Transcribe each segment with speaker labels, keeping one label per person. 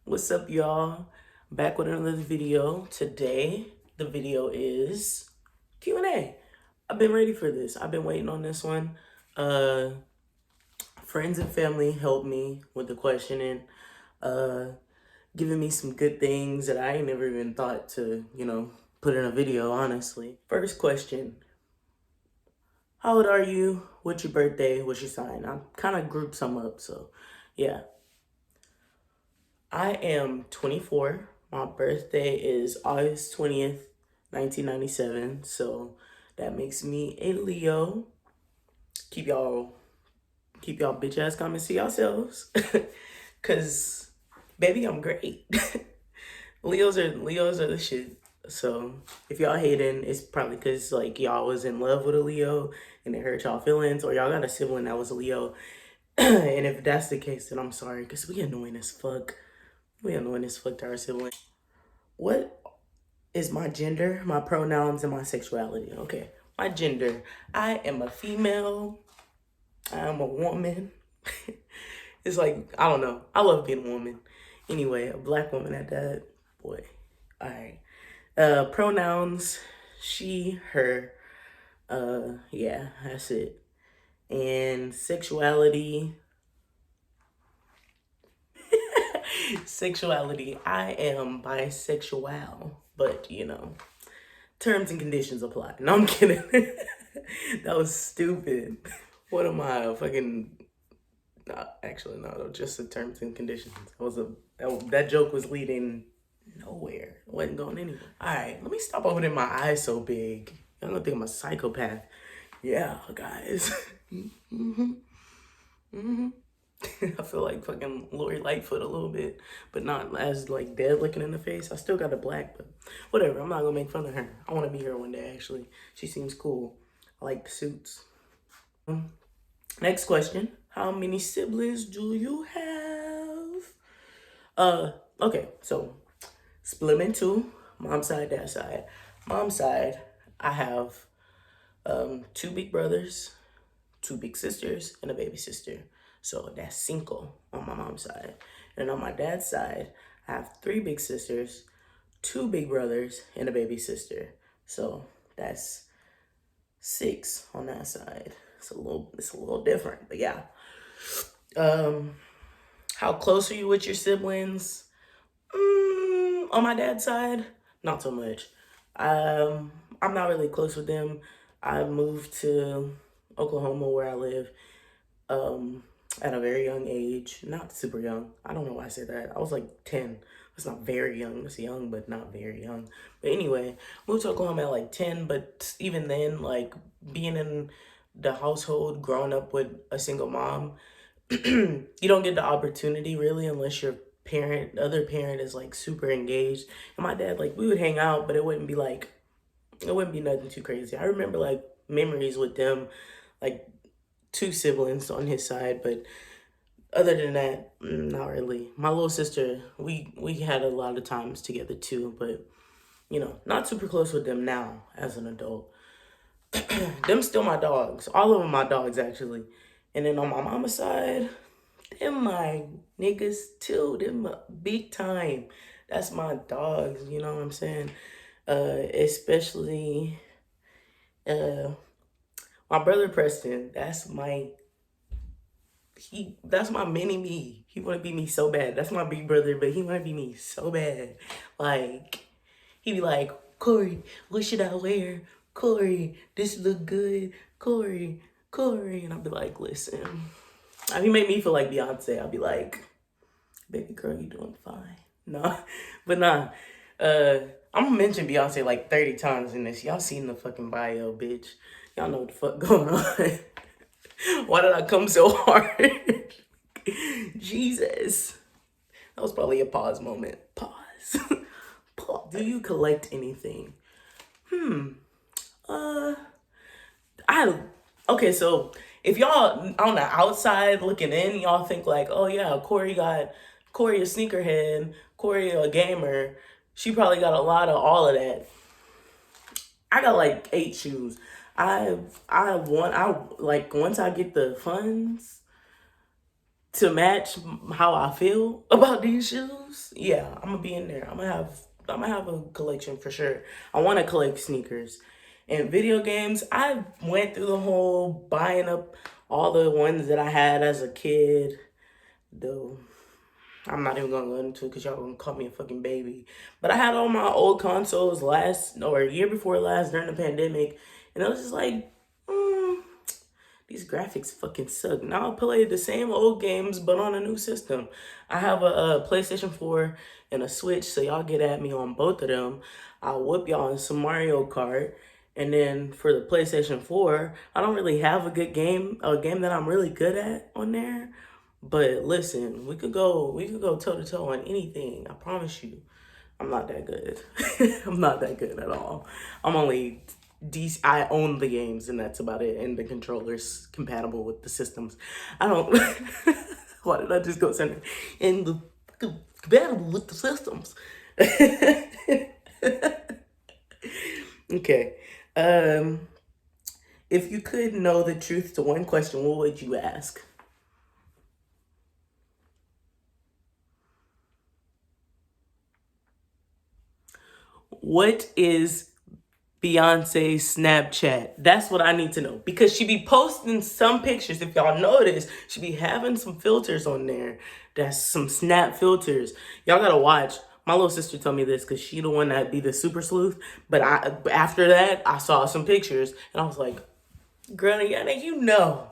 Speaker 1: What's up, y'all? Back with another video. Today, the video is Q&A. I've been ready for this. I've been waiting on this one. Uh, Friends and family helped me with the questioning, uh, giving me some good things that I ain't never even thought to, put in a video, honestly. First question. How old are you? What's your birthday? What's your sign? I kind of grouped some up, so yeah. I am 24. My birthday is August 20th, 1997. So that makes me a Leo. Keep y'all bitch ass comments to yourselves. Cause baby, I'm great. Leos are the shit. So if y'all hating, it's probably cause like y'all was in love with a Leo and it hurt y'all feelings, or y'all got a sibling that was a Leo. And if that's the case, then I'm sorry, cause we annoying as fuck. We annoying as fuck to our siblings. What is my gender, my pronouns, and my sexuality? Okay, my gender. I am a female. I am a woman. It's like, I don't know. I love being a woman. Anyway, a black woman at that. Boy. All right. Pronouns, she, her. Yeah, that's it. And sexuality. Sexuality. I am bisexual, but terms and conditions apply. No, I'm kidding. That was stupid. What am I? A fucking. No, actually, no. Just the terms and conditions. That joke was leading nowhere. It wasn't going anywhere. All right, let me stop opening my eyes so big. Y'all gonna think I'm a psychopath. Yeah, guys. I feel like fucking Lori Lightfoot a little bit, but not as like dead looking in the face. I still got a black, but whatever. I'm not gonna make fun of her. I want to meet her one day. Actually, she seems cool. I like the suits. Next question: how many siblings do you have? Okay, so split them in two. Mom's side, dad's side. Mom's side, I have two big brothers, two big sisters, and a baby sister. So that's cinco on my mom's side. And on my dad's side, I have three big sisters, two big brothers, and a baby sister. So that's six on that side. It's a little different, but yeah. How close are you with your siblings? On my dad's side, not so much. I'm not really close with them. I moved to Oklahoma where I live at a very young age. Not super young. I don't know why I said that. I was like 10. It's not very young. It's young, but not very young. But anyway, moved to Oklahoma at like 10. But even then, like being in the household, growing up with a single mom, you don't get the opportunity really unless your the other parent is like super engaged. And my dad, like we would hang out, but it wouldn't be nothing too crazy. I remember like memories with them, like two siblings on his side, but other than that, not really. My little sister, we had a lot of times together too, but not super close with them now as an adult. Them still my dogs. All of them my dogs actually. And then on my mama's side, them my niggas too. Them my big time. That's my dogs, you know what I'm saying? Especially my brother Preston. That's my mini me. He wanna be me so bad. That's my big brother, but he wanna be me so bad. Like, he be like, Corey, what should I wear? Corey, this look good. Corey. And I'll be like, listen. He made me feel like Beyonce. I'll be like, baby girl, you doing fine. No, but nah. I'm gonna mention Beyonce like 30 times in this. Y'all seen the fucking bio, bitch. Y'all know what the fuck going on. Why did I come so hard? Jesus. That was probably a pause moment. Pause. Pause. Do you collect anything? I okay, so if y'all on the outside looking in, y'all think like, oh yeah, Corey a sneakerhead, Corey a gamer. She probably got a lot of all of that. I got like 8 shoes. I want I like once I get the funds to match how I feel about these shoes, yeah, I'm gonna be in there. I'm gonna have a collection for sure. I want to collect sneakers. And video games, I went through the whole buying up all the ones that I had as a kid. Though I'm not even gonna go into it because y'all gonna call me a fucking baby. But I had all my old consoles last or a year before last during the pandemic, and it was just like, these graphics fucking suck. Now I'll play the same old games, but on a new system. I have a PlayStation 4 and a Switch, so y'all get at me on both of them. I'll whip y'all in some Mario Kart. And then for the PlayStation 4, I don't really have a game that I'm really good at on there. But listen, we could go toe to toe on anything. I promise you. I'm not that good. I'm not that good at all. I'm only I own the games and that's about it. And the controller's compatible with the systems. I don't. Why did I just go center? And the compatible with the systems. Okay. If you could know the truth to one question, what would you ask? What is Beyonce's Snapchat? That's what I need to know. Because she be posting some pictures. If y'all notice, she be having some filters on there. That's some snap filters. Y'all gotta watch. My little sister told me this because she the one that be the super sleuth. But after that, I saw some pictures and I was like, girl, yeah, now you know.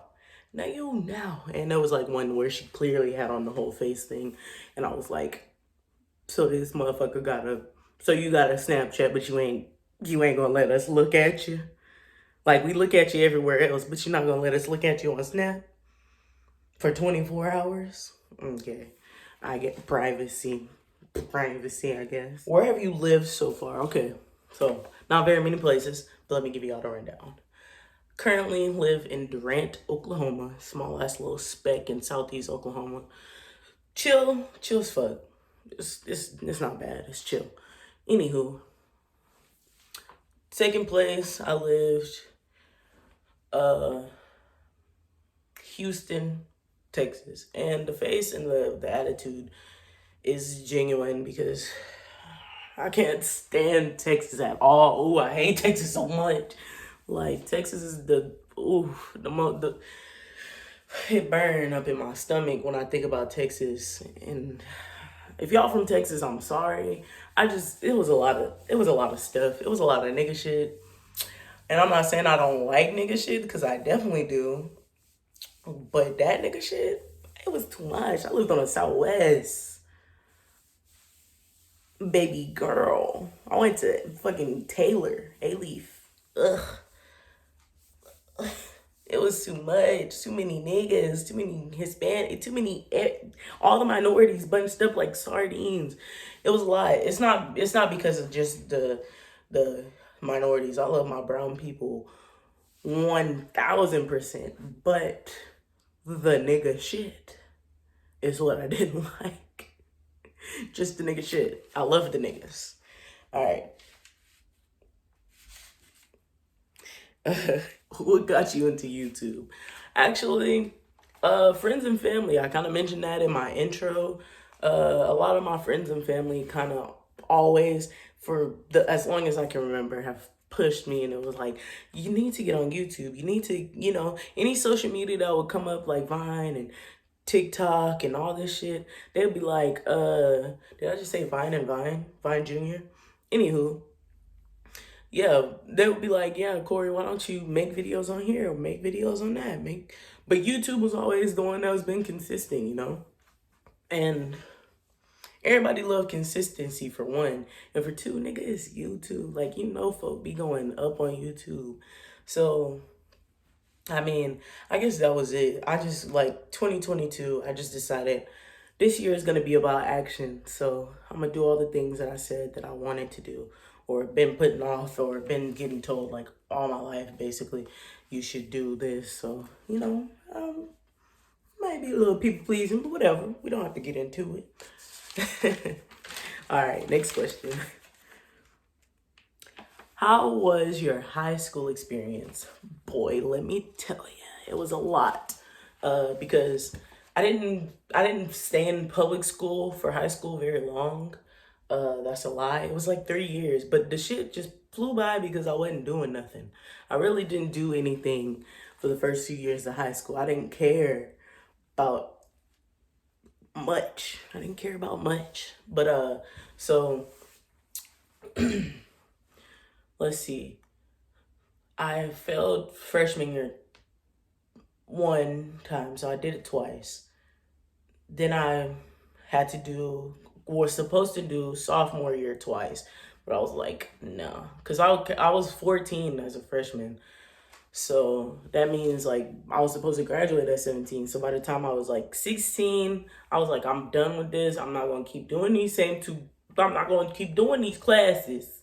Speaker 1: Now you know. And there was like one where she clearly had on the whole face thing. And I was like, so this motherfucker so you got a Snapchat, but you ain't gonna let us look at you. Like we look at you everywhere else, but you're not gonna let us look at you on Snap for 24 hours. Okay, I get privacy, I guess. Where have you lived so far? Okay, so not very many places, but let me give you all the rundown. Currently live in Durant, Oklahoma, small ass little speck in southeast Oklahoma. Chill as fuck. It's not bad. It's chill. Anywho, second place, I lived Houston, Texas. And the face and the attitude is genuine because I can't stand Texas at all. Ooh, I hate Texas so much. Like Texas is it burn up in my stomach when I think about Texas. And if y'all from Texas, I'm sorry. It was a lot of stuff. It was a lot of nigga shit. And I'm not saying I don't like nigga shit, because I definitely do. But that nigga shit, it was too much. I lived on the Southwest. Baby girl. I went to fucking Taylor, A-Leaf. Ugh. It was too much. Too many niggas. Too many Hispanic. Too many. All the minorities bunched up like sardines. It was a lot. It's not because of just the minorities. I love my brown people 1000%. But the nigga shit is what I didn't like. Just the nigga shit. I love the niggas. All right. What got you into YouTube? Actually, friends and family. I kind of mentioned that in my intro. A lot of my friends and family kind of always, as long as I can remember, have pushed me, and it was like, you need to get on YouTube. You need to, any social media that would come up like Vine and TikTok and all this shit, they'd be like, did I just say Vine and Vine Jr.? Anywho, yeah, they would be like, yeah, Corey, why don't you make videos on here or make videos on that? But YouTube was always the one that was been consistent, And everybody love consistency for one. And for two, nigga, it's YouTube. Like, folk be going up on YouTube. So, I mean, I guess that was it. I just, 2022, I just decided this year is going to be about action. So I'm going to do all the things that I said that I wanted to do, or been putting off, or been getting told like all my life, basically, you should do this. So, might be a little people pleasing, but whatever. We don't have to get into it. All right, next question. How was your high school experience? Boy, let me tell you, it was a lot. Because I didn't stay in public school for high school very long. That's a lie. It was like 3 years, but the shit just flew by because I wasn't doing nothing. I really didn't do anything for the first 2 years of high school. I didn't care about much. I didn't care about much. But so let's see. I failed freshman year one time, so I did it twice. Then I had to do, was supposed to do sophomore year twice, but I was like, no, because I was 14 as a freshman. So that means like I was supposed to graduate at 17. So by the time I was like 16, I was like, I'm done with this. I'm not going to keep doing these same two. I'm not going to keep doing these classes.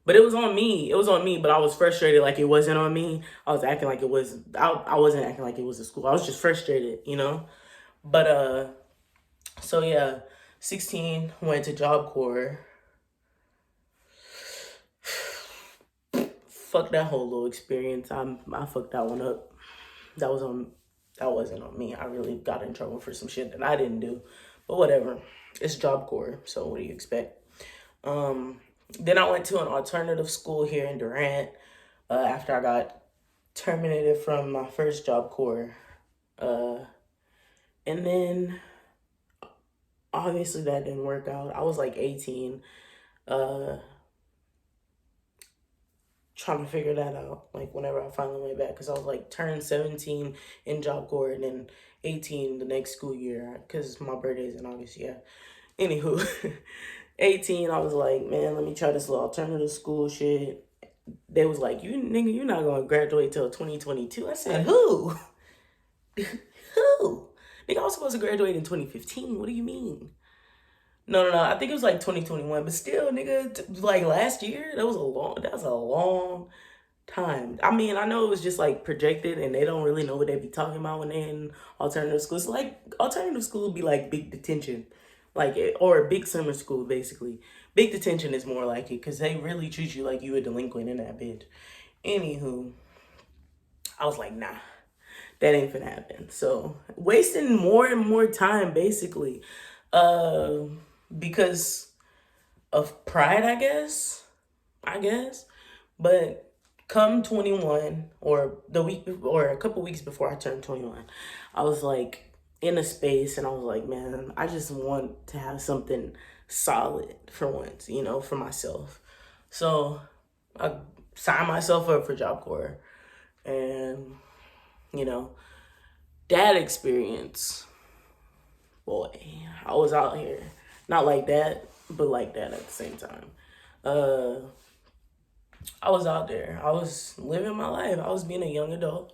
Speaker 1: But it was on me. It was on me, but I was frustrated like it wasn't on me. I was acting like it was, I wasn't acting like it was a school. I was just frustrated, you know? But, so yeah, 16, went to Job Corps. Fuck that whole little experience. I fucked that one up. That was on, that wasn't on me. I really got in trouble for some shit that I didn't do. But whatever. It's Job Corps, so what do you expect? Then I went to an alternative school here in Durant after I got terminated from my first Job Corps. And then obviously that didn't work out. I was like 18, trying to figure that out, like whenever I finally went back, because I was like turned 17 in Job Corps and then 18 the next school year, because my birthday's in August, yeah. Anywho, 18, I was like, man, let me try this little alternative school shit. They was like, you nigga, you're not gonna graduate till 2022. I said, who? Who? Nigga, I was supposed to graduate in 2015. What do you mean? No. I think it was like 2021, but still, nigga, like last year, that was a long time. I mean, I know it was just like projected and they don't really know what they be talking about when they're in alternative schools. Like alternative school would be like big detention, like, or big summer school, basically. Big detention is more like it because they really treat you like you a delinquent in that bitch. Anywho, I was like, nah, that ain't finna happen. So wasting more and more time, basically, because of pride, I guess. But come 21, or the week or a couple weeks before I turned 21, I was like in a space and I was like, man, I just want to have something solid for once, you know, for myself. So I signed myself up for Job Corps, and you know, that experience, boy, I was out here. Not like that, but like that at the same time. I was out there. I was living my life. I was being a young adult.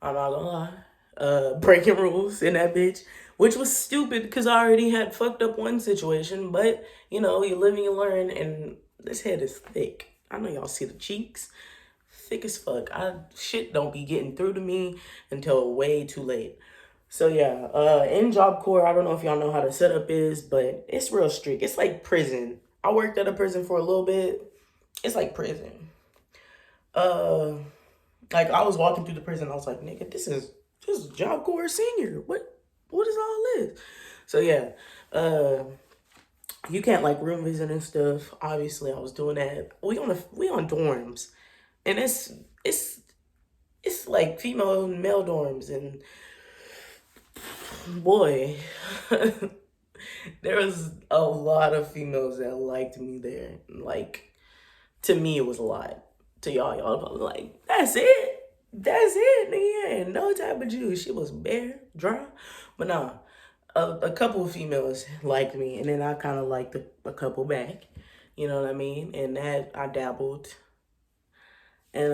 Speaker 1: I'm not gonna lie. Breaking rules in that bitch, which was stupid because I already had fucked up one situation. But, you know, you live and you learn, and this head is thick. I know y'all see the cheeks. Thick as fuck. Shit don't be getting through to me until way too late. So yeah, in Job Corps, I don't know if y'all know how the setup is, but it's real strict. It's like prison. I worked at a prison for a little bit. It's like prison. Like I was walking through the prison, I was like, nigga, this is Job Corps senior. What is all this? So yeah, you can't like room visit and stuff. Obviously, I was doing that. We on dorms, and it's like female and male dorms, and boy, there was a lot of females that liked me there. Like, to me, it was a lot. To y'all probably like, that's it? That's it, nigga. Ain't no type of juice. She was bare, dry. But nah, a couple of females liked me, and then I kind of liked a couple back. You know what I mean? And that, I dabbled. And,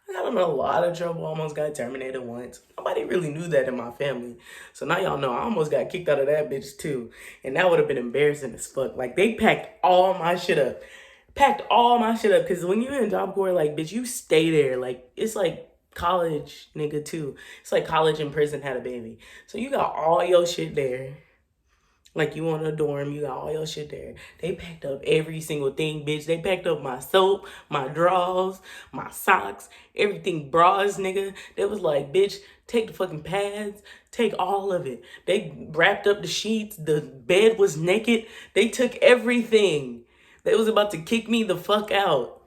Speaker 1: I got in a lot of trouble. Almost got terminated once. Nobody really knew that in my family. So now y'all know I almost got kicked out of that bitch too. And that would have been embarrassing as fuck. Like, they packed all my shit up. Because when you're in Job Corps, like, bitch, you stay there. Like, it's like college, nigga, too. It's like college and prison had a baby. So you got all your shit there. Like, you on a dorm, you got all your shit there. They packed up every single thing, bitch. They packed up my soap, my drawers, my socks, everything, bras, nigga. They was like, bitch, take the fucking pads, take all of it. They wrapped up the sheets, the bed was naked. They took everything. They was about to kick me the fuck out.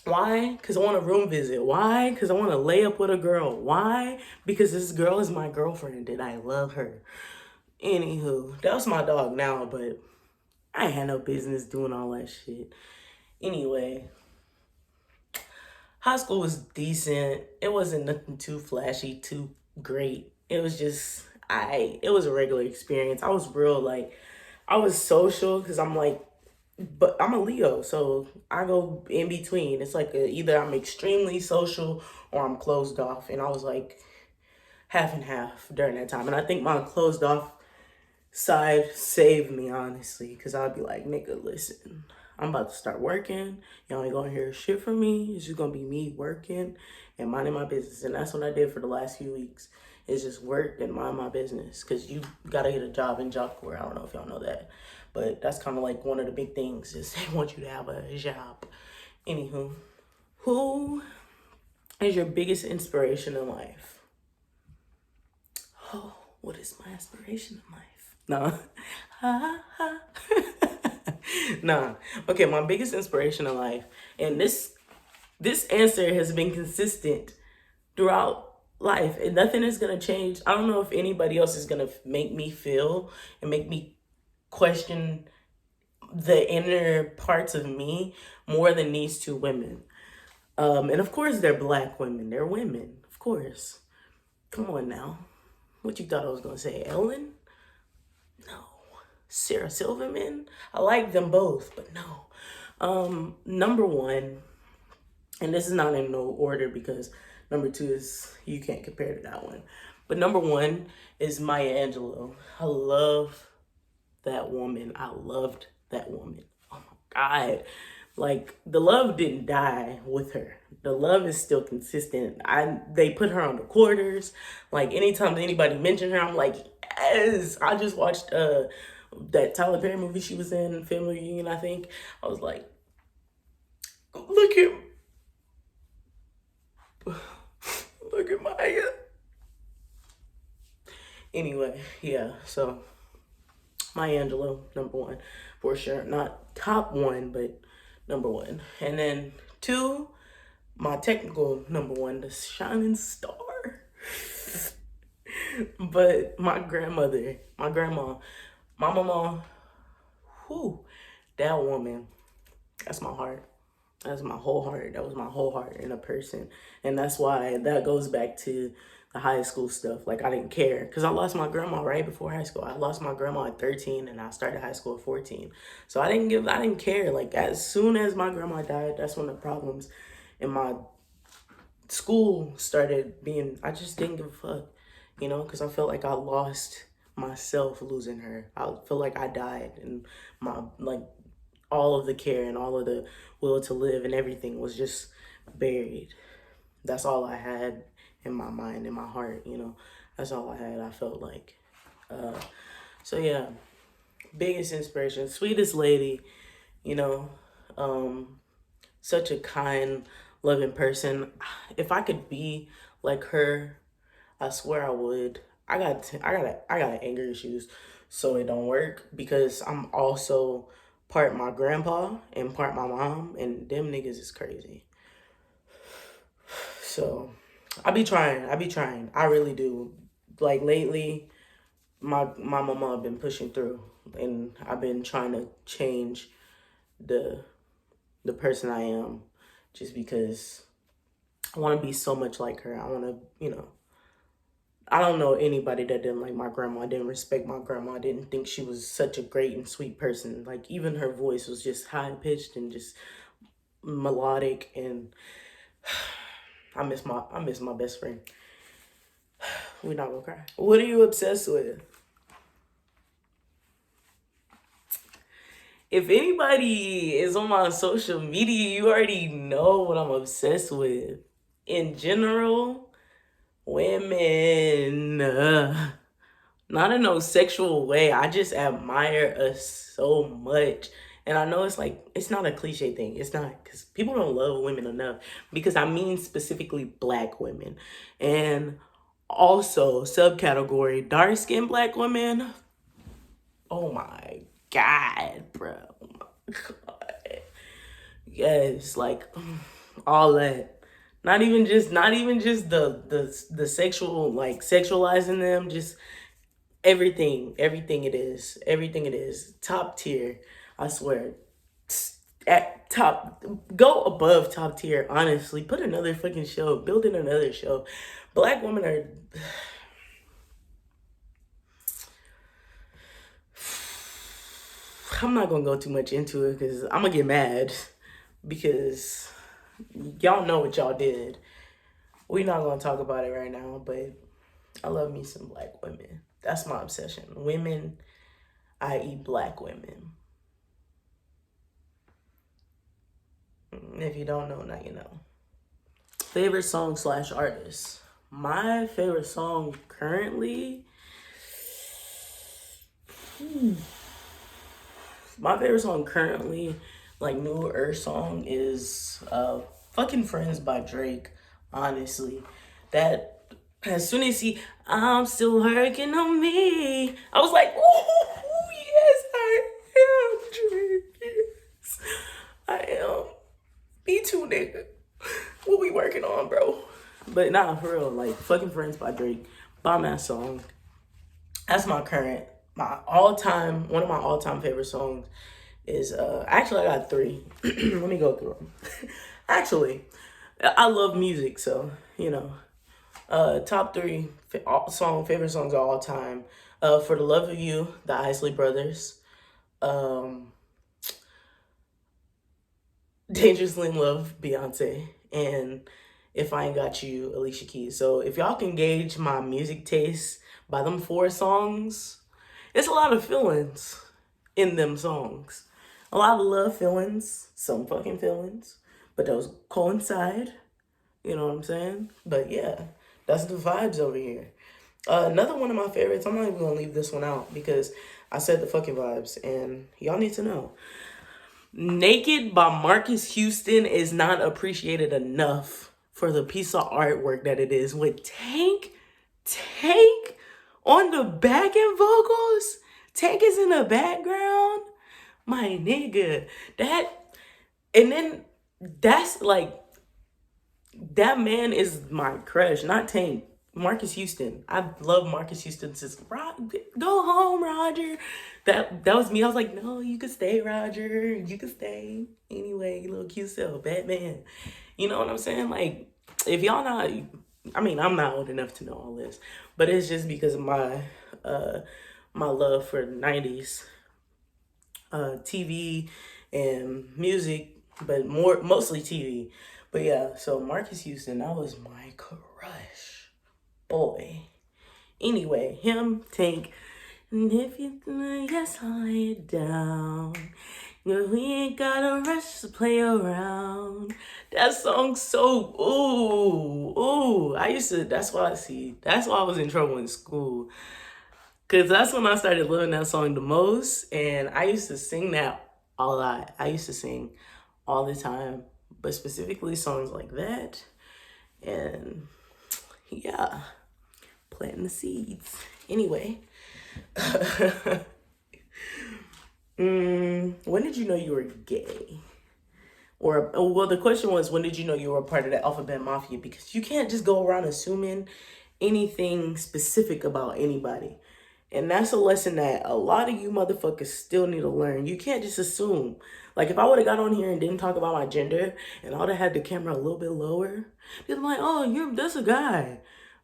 Speaker 1: Why? Because I want a room visit. Why? Because I want to lay up with a girl. Why? Because this girl is my girlfriend and I love her. Anywho, that was my dog now, but I ain't had no business doing all that shit. Anyway, high school was decent. It wasn't nothing too flashy, too great. It was just, it was a regular experience. I was real, like, I was social because I'm like, but I'm a Leo, so I go in between. It's like either I'm extremely social or I'm closed off. And I was like half and half during that time. And I think my closed off side saved me, honestly, because I'd be like, nigga, listen, I'm about to start working. Y'all ain't gonna hear shit from me. It's just gonna be me working and minding my business. And that's what I did for the last few weeks. It's just work and mind my business. Because you gotta get a job in Job Corps. I don't know if y'all know that. But that's kind of like one of the big things is they want you to have a job. Anywho, who is your biggest inspiration in life? Oh, what is my inspiration in life? No. Nah. Okay, my biggest inspiration in life, and this answer has been consistent throughout life, and nothing is gonna change. I don't know if anybody else is gonna make me feel and make me question the inner parts of me more than these two women. And of course they're Black women. They're women, of course. Come on now. What you thought I was gonna say? Ellen? No. Sarah Silverman? I like them both, but no. Number one, and this is not in no order because number two is, you can't compare to that one. But number one is Maya Angelou. I love that woman. I loved that woman. Oh my God. Like, the love didn't die with her. The love is still consistent. They put her on the quarters. Like, anytime anybody mentioned her, I'm like, yes. I just watched that Tyler Perry movie she was in, Family Reunion, I think. I was like, look at Maya. Anyway, yeah, so Maya Angelou, number one, for sure. Not top one, but number one. And then two, my technical number one, the shining star. But my grandmother, my grandma, my mama, whew, that woman, that's my heart. That's my whole heart. That was my whole heart in a person. And that's why that goes back to the high school stuff. Like, I didn't care because I lost my grandma right before high school. I lost my grandma at 13 and I started high school at 14. So I didn't care. Like, as soon as my grandma died, that's when the problems in my school started being, I just didn't give a fuck, because I felt like I lost myself losing her. I feel like I died and my, like, all of the care and all of the will to live and everything was just buried. That's all I had in my mind, in my heart, That's all I had, I felt like. So yeah, biggest inspiration, sweetest lady, such a kind, loving person. If I could be like her, I swear I would. I got anger issues, so it don't work because I'm also part my grandpa and part my mom, and them niggas is crazy. So I be trying. I really do. Like, lately, my mama been pushing through, and I've been trying to change the person I am, just because I want to be so much like her. I want to, I don't know anybody that didn't like my grandma, didn't respect my grandma, didn't think she was such a great and sweet person. Like, even her voice was just high pitched and just melodic, and I miss my best friend. We're not gonna cry. What are you obsessed with? If anybody is on my social media, you already know what I'm obsessed with. In general, women. Not in no sexual way. I just admire us so much. And I know it's like, it's not a cliche thing. It's not, because people don't love women enough. Because I mean specifically black women. And also, subcategory, dark skinned black women. Oh my God, bro. Oh my God. Yes, like all that. Not even just the sexual, like sexualizing them, just everything it is, top tier. I swear, at top, go above top tier. Honestly, put another fucking show, building another show. Black women are. I'm not gonna go too much into it because I'm gonna get mad because y'all know what y'all did. We're not gonna talk about it right now, but I love me some black women. That's my obsession. Women, i.e., black women. If you don't know, now you know. Favorite song slash artist. My favorite song currently. My favorite song currently, like newer song, is "Fucking Friends" by Drake. Honestly, that as soon as I'm still working on me, I was like, oh yes, I am Drake. Yes, I am. Me too, nigga. What we working on, bro? But nah, for real, like "Fucking Friends" by Drake, bomb ass song. That's one of my all time favorite songs is actually I got three. Let me go through them. Actually, I love music, so you know. Top three favorite songs of all time. For the Love of You, the Isley Brothers. Um, Dangerously in Love, Beyonce, and If I Ain't Got You, Alicia Keys. So if y'all can gauge my music taste by them four songs, it's a lot of feelings in them songs. A lot of love feelings, some fucking feelings, but those coincide. You know what I'm saying? But yeah, that's the vibes over here. Another one of my favorites, I'm not even gonna leave this one out because I said the fucking vibes, and y'all need to know. Naked by Marcus Houston is not appreciated enough for the piece of artwork that it is with Tank on the back end vocals. Tank is in the background. My nigga. And then that's like, that man is my crush, not Tank. Marcus Houston. I love Marcus Houston since go home, Roger. That was me. I was like, no, you could stay, Roger. You could stay. Anyway, little cute self, Batman. You know what I'm saying? Like, if y'all not, I mean, I'm not old enough to know all this, but it's just because of my love for '90s TV and music, but mostly TV. But yeah, so Marcus Houston, that was my crush, boy. Anyway, him, Tank, and if you just lay it down, we ain't got a rush to play around. That song's so ooh. That's why I was in trouble in school. Cause that's when I started loving that song the most. And I used to sing that a lot. I used to sing all the time. But specifically songs like that. And yeah, planting the seeds. Anyway. When did you know you were gay? Or, well, the question was, when did you know you were a part of the Alphabet Mafia? Because you can't just go around assuming anything specific about anybody. And that's a lesson that a lot of you motherfuckers still need to learn. You can't just assume. Like, if I would have got on here and didn't talk about my gender, and I would have had the camera a little bit lower, they'd be like, oh, that's a guy.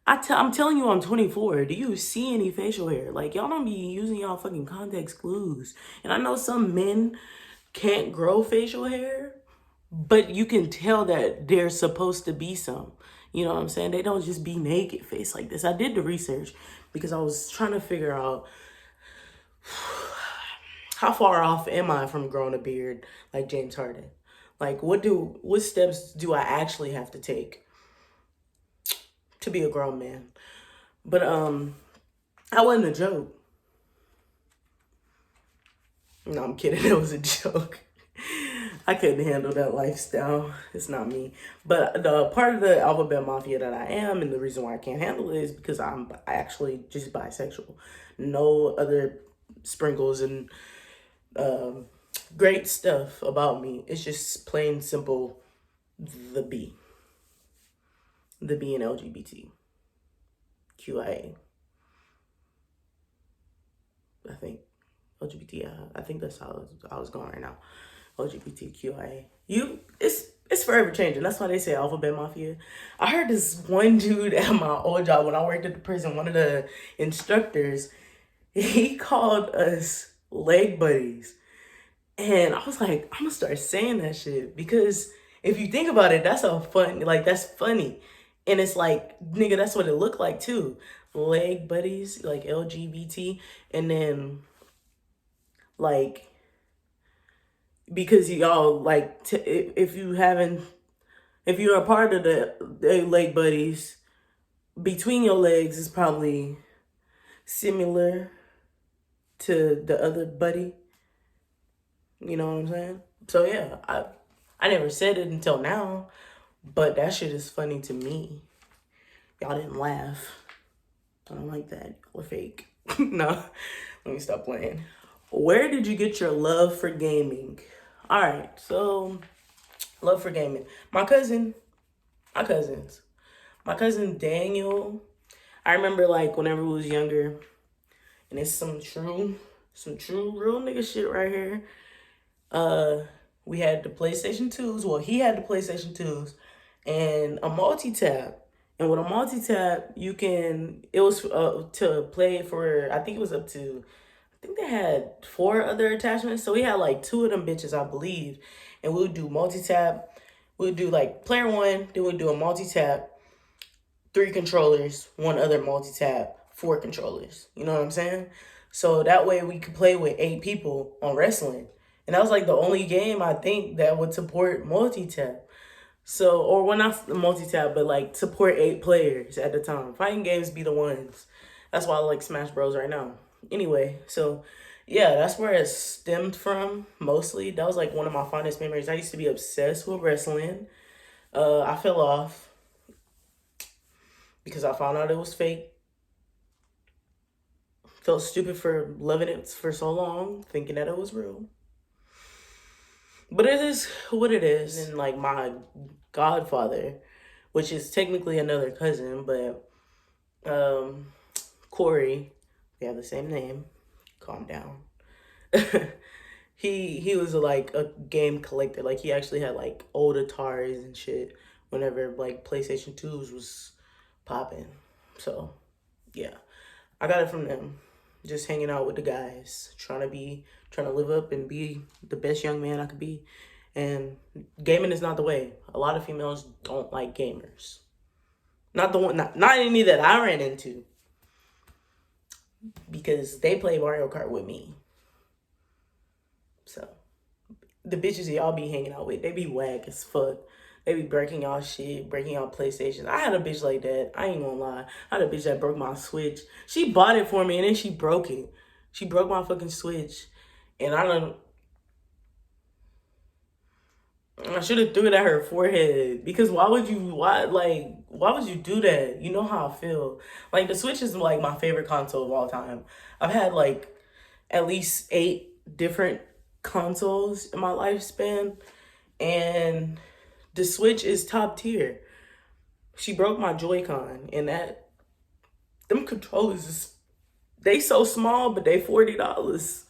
Speaker 1: I'm telling you, I'm 24. Do you see any facial hair? Like, y'all don't be using y'all fucking context clues. And I know some men can't grow facial hair, but you can tell that there's supposed to be some. You know what I'm saying? They don't just be naked face like this. I did the research because I was trying to figure out how far off am I from growing a beard like James Harden? Like, what steps do I actually have to take to be a grown man? But That wasn't a joke. No, I'm kidding. It was a joke. I couldn't handle that lifestyle. It's not me. But the part of the alphabet mafia that I am, and the reason why I can't handle it is because I'm actually just bisexual. No other sprinkles and great stuff about me. It's just plain simple the B. The B in LGBT. QIA. I think. LGBT. I think that's how I was going right now. LGBTQIA. It's forever changing. That's why they say alphabet mafia. I heard this one dude at my old job when I worked at the prison, one of the instructors, he called us leg buddies. And I was like, I'm gonna start saying that shit because if you think about it, that's that's funny. And it's like, nigga, that's what it looked like too. Leg buddies, like LGBT, and then like because y'all like if you're a part of the leg buddies, between your legs is probably similar to the other buddy. You know what I'm saying? So yeah, I never said it until now, but that shit is funny to me. Y'all didn't laugh. I don't like that. Y'all are fake. No, let me stop playing. Where did you get your love for gaming? All right, so love for gaming. My cousins. My cousin Daniel. I remember like whenever we was younger, and it's some true real nigga shit right here. We had the PlayStation 2s. Well, he had the PlayStation 2s and a multi-tap. And with a multi-tap, it was to play for, I think it was up to, I think they had 4 other attachments. So we had like 2 of them bitches, I believe. And we would do multi-tap. We would do like player 1, then we'd do a multi-tap, 3 controllers, 1 other multi-tap, 4 controllers. You know what I'm saying? So that way we could play with 8 people on wrestling. And that was like the only game I think that would support multi-tap. So, or well, not multi-tap, but like support 8 players at the time. Fighting games be the ones. That's why I like Smash Bros right now. Anyway, so yeah, that's where it stemmed from mostly. That was like one of my fondest memories. I used to be obsessed with wrestling. I fell off because I found out it was fake. Felt stupid for loving it for so long, thinking that it was real. But it is what it is. And like my godfather, which is technically another cousin, but Corey, we have the same name. Calm down. he was like a game collector. Like he actually had like old Ataris and shit whenever like PlayStation 2s was popping. So yeah, I got it from them. Just hanging out with the guys, trying to live up and be the best young man I could be. And gaming is not the way. A lot of females don't like gamers. Not any that I ran into. Because they play Mario Kart with me. So, the bitches y'all be hanging out with, they be whack as fuck. They be breaking y'all shit, breaking y'all PlayStations. I had a bitch like that. I ain't gonna lie. I had a bitch that broke my Switch. She bought it for me and then she broke it. She broke my fucking Switch. And I should have threw it at her forehead. Because why would you do that? You know how I feel. Like the Switch is like my favorite console of all time. I've had like at least 8 different consoles in my lifespan. And the Switch is top tier. She broke my Joy-Con, and them controllers they so small, but they $40.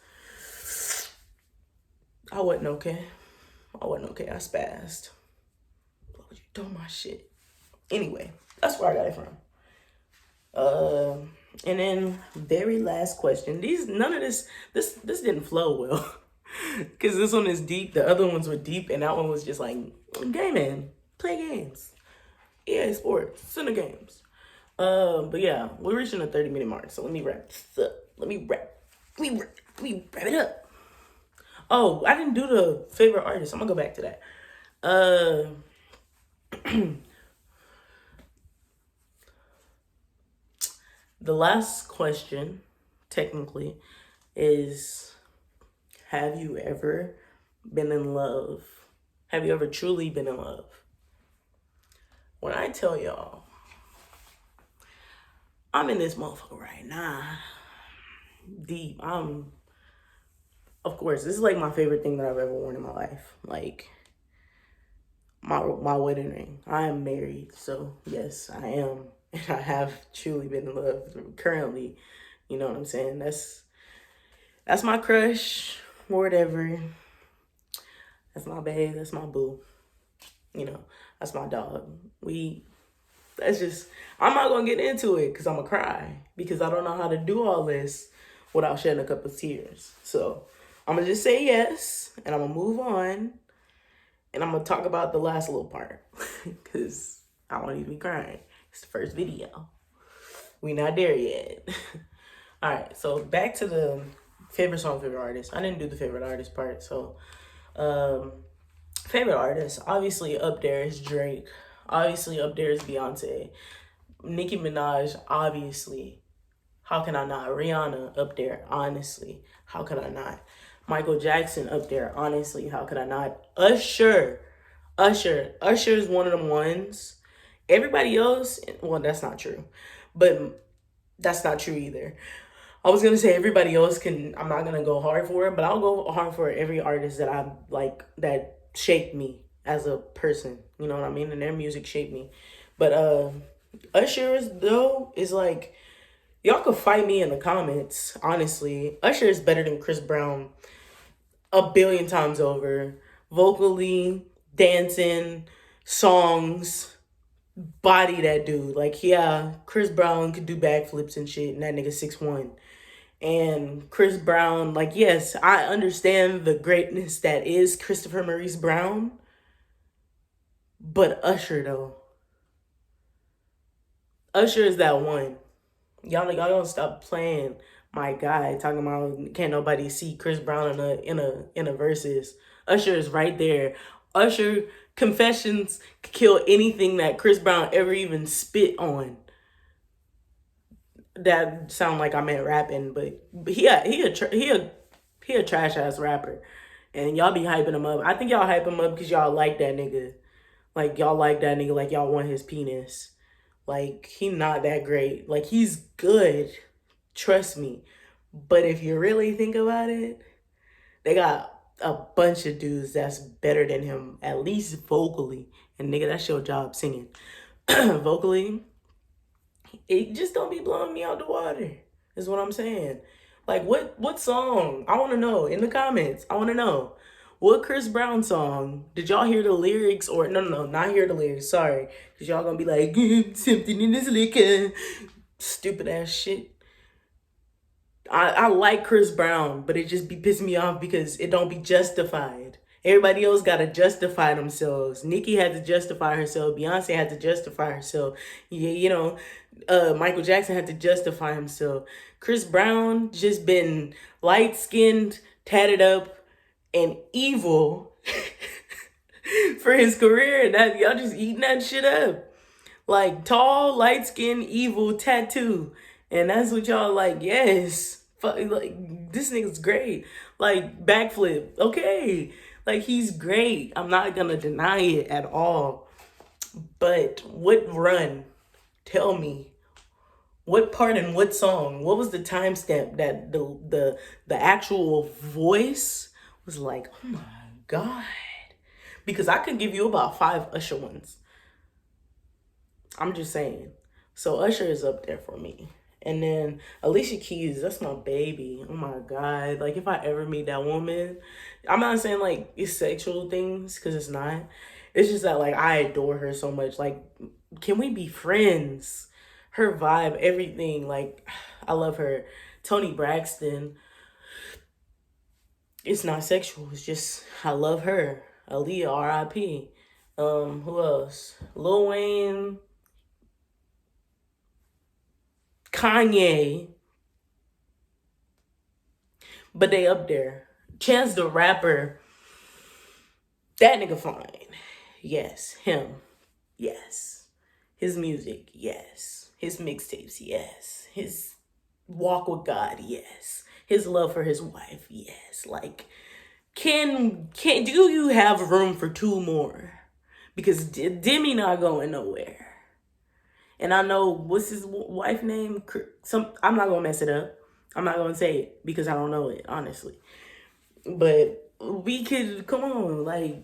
Speaker 1: I wasn't okay. I spazzed. What would you do my shit? Anyway, that's where I got it from. And then very last question. None of this didn't flow well. Cause this one is deep. The other ones were deep, and that one was just like gaming, play games, EA Sports, Center Games. But yeah, we're reaching a 30-minute mark, so let me wrap this up. Let me wrap it up. Oh, I didn't do the favorite artist. I'm gonna go back to that. The last question, technically, is, have you ever been in love? Have you ever truly been in love? When I tell y'all, I'm in this motherfucker right now. Deep. Of course, this is like my favorite thing that I've ever worn in my life. Like, my wedding ring. I am married, so yes, I am. And I have truly been in love currently. You know what I'm saying? That's my crush, or whatever. That's my babe, that's my boo. You know, that's my dog. That's just, I'm not gonna get into it because I'm gonna cry. Because I don't know how to do all this without shedding a couple of tears. So I'm gonna just say yes, and I'm gonna move on. And I'm gonna talk about the last little part. Because I don't need to be crying. It's the first video. We not there yet. All right, so back to the favorite song, favorite artist. I didn't do the favorite artist part, so favorite artist, obviously up there is Drake. Obviously up there is Beyonce. Nicki Minaj, obviously. How can I not? Rihanna up there, honestly. How could I not? Michael Jackson up there, honestly. How could I not? Usher is one of them ones. Everybody else, well, that's not true. But that's not true either. I was gonna say everybody else can. I'm not gonna go hard for it, but I'll go hard for every artist that I like that shaped me as a person. You know what I mean? And their music shaped me. But Usher is like, y'all could fight me in the comments. Honestly, Usher is better than Chris Brown a billion times over. Vocally, dancing, songs, body that dude. Like, yeah, Chris Brown could do backflips and shit, and that nigga 6'1". And Chris Brown, like, yes, I understand the greatness that is Christopher Maurice Brown. But Usher, though. Usher is that one. Y'all don't stop playing my guy, talking about can't nobody see Chris Brown in a verses. Usher is right there. Usher confessions could kill anything that Chris Brown ever even spit on. That sound like I meant rapping, but he a trash ass rapper, and y'all be hyping him up. I think y'all hype him up because y'all like that nigga. Like, y'all like that nigga like y'all want his penis. Like, he not that great. Like, he's good. Trust me. But if you really think about it, they got a bunch of dudes that's better than him, at least vocally. And nigga, that's your job, singing. Vocally, it just don't be blowing me out the water, is what I'm saying. Like, what song? I want to know in the comments. I want to know. What Chris Brown song did y'all hear the lyrics? Or no, not hear the lyrics. Sorry, because y'all gonna be like, something in this liquor, stupid ass shit. I like Chris Brown, but it just be pissing me off because it don't be justified. Everybody else gotta justify themselves. Nicki had to justify herself. Beyonce had to justify herself. Yeah, Michael Jackson had to justify himself. Chris Brown just been light-skinned, tatted up, and evil for his career. That y'all just eating that shit up. Like, tall, light-skinned, evil, tattoo. And that's what y'all like, yes. Like, this nigga's great. Like, backflip, okay. Like, he's great. I'm not gonna deny it at all. But what run? Tell me. What part and what song? What was the timestamp that the actual voice was like, oh my God. Because I could give you about 5 Usher ones. I'm just saying. So Usher is up there for me. And then Alicia Keys, that's my baby. Oh my God. Like, if I ever meet that woman, I'm not saying like it's sexual things, because it's not. It's just that, like, I adore her so much. Like, can we be friends? Her vibe, everything. Like, I love her. Toni Braxton, it's not sexual. It's just, I love her. Aaliyah, R.I.P. Who else? Lil Wayne, Kanye. But they up there. Chance the Rapper, that nigga fine. Yes, him. Yes. His music, yes. His mixtapes, yes. His walk with God, yes. His love for his wife, yes. Like, can do you have room for two more? Because Demi not going nowhere. And I know, what's his wife name? I'm not gonna mess it up. I'm not gonna say it because I don't know it, honestly. But we could, come on, like,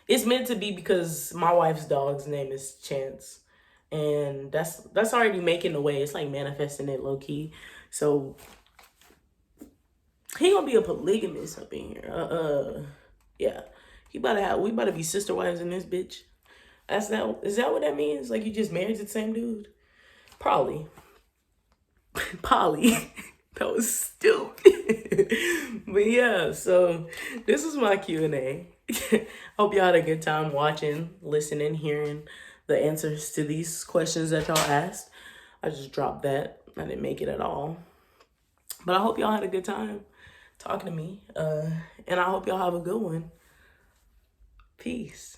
Speaker 1: it's meant to be because my wife's dog's name is Chance. And that's already making the way. It's like manifesting it low key. So he gonna be a polygamist up in here. Yeah. We about to be sister wives in this bitch. Is that what that means? Like, you just married to the same dude? Probably. Polly. That was stupid. But yeah, so this was my Q&A. Hope y'all had a good time watching, listening, hearing the answers to these questions that y'all asked. I just dropped that. I didn't make it at all. But I hope y'all had a good time talking to me. And I hope y'all have a good one. Peace.